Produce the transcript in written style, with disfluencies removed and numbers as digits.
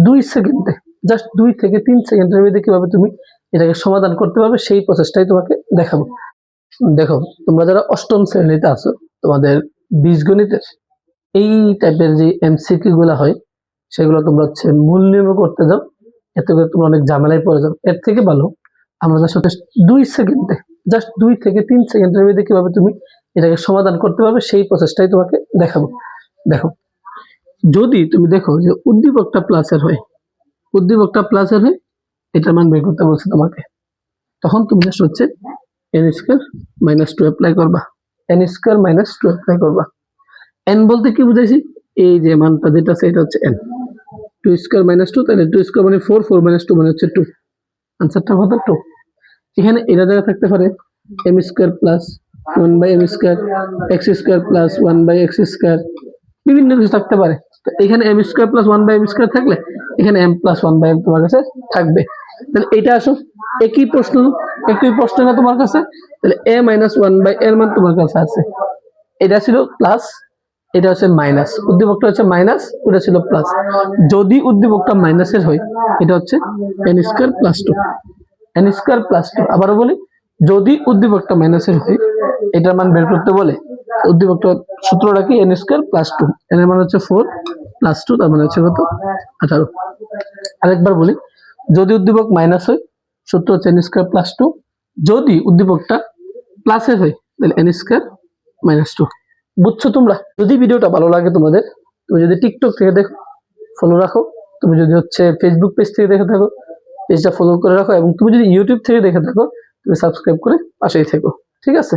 2 সেকেন্ডে, জাস্ট 2 থেকে 3 সেকেন্ডের মধ্যে কিভাবে তুমি এটাকে সমাধান করতে পারবে সেই প্রসেসটাই তোমাকে দেখাবো। দেখো, তোমরা যারা অষ্টম শ্রেণীতে আছো, তোমাদের বীজগণিতের এই টাইপের যে এমসিকিউ গুলা হয় সেগুলো তোমরা হচ্ছে মূল নিয়মে করতে যাও, এতে করে তোমরা অনেক ঝামেলায় পড়ে যাও। এর থেকে ভালো আমরা জাস্ট 2 সেকেন্ডে, জাস্ট 2 থেকে 3 সেকেন্ডের মধ্যে কিভাবে তুমি এটাকে সমাধান করতে পারবে সেই প্রসেসটাই তোমাকে দেখাবো। দেখো, যদি তুমি দেখো যে উদ্দীপকটা প্লাসের হয়, এটার মান বের করতে বলছে তোমাকে, তখন তুমি জাস্ট হচ্ছে n² - 2 অ্যাপ্লাই করবা, n² - 2 অ্যাপ্লাই করবা। n বলতে কি বুঝাইছি, এই যে মানটা যেটা আছে এটা হচ্ছে n, 2² - 2, তাহলে 2² মানে 4, 4 - 2 মানে হচ্ছে 2, আনসারটা কত 2। এখানে এটা জায়গা থাকতে পারে m² + 1/m², x² + 1/x², বিভিন্ন কিছু থাকতে পারে। তো এখানে m² + 1/m² থাকলে এখানে m + 1/m তোমার কাছে থাকবে। তাহলে এটা আসো একই প্রশ্ন না তোমার কাছে, তাহলে a - 1/, এর মান তোমার কাছে আছে। এটা ছিল প্লাস, এটা হচ্ছে মাইনাস, উদ্দীপকটা হচ্ছে মাইনাস, ওটা ছিল প্লাস। যদি উদ্দীপকটা মাইনাসের হয় এটা হচ্ছে n² + 2, n² + 2। আবারও বলি, যদি উদ্দীপকটা মাইনাসের হয় এটার মান বের করতে বলে, উদ্দীপকটা সূত্রটা কি, n² + 2, এর মান হচ্ছে 4 + 2, তার মানে হচ্ছে কত 18। আরেকবার বলি, যদি উদ্দীপক মাইনাস হয় সূত্র হচ্ছে n² + 2, যদি উদ্দীপকটা প্লাসের হয় তাহলে n² - 2। বুঝছো তোমরা? যদি ভিডিওটা ভালো লাগে তোমাদের, তুমি যদি টিকটক থেকে দেখো ফলো রাখো, তুমি যদি হচ্ছে ফেসবুক পেজ থেকে দেখে থাকো পেজটা ফলো করে রাখো, এবং তুমি যদি ইউটিউব থেকে দেখে থাকো তুমি সাবস্ক্রাইব করে পাশেই থেকো। ঠিক আছে?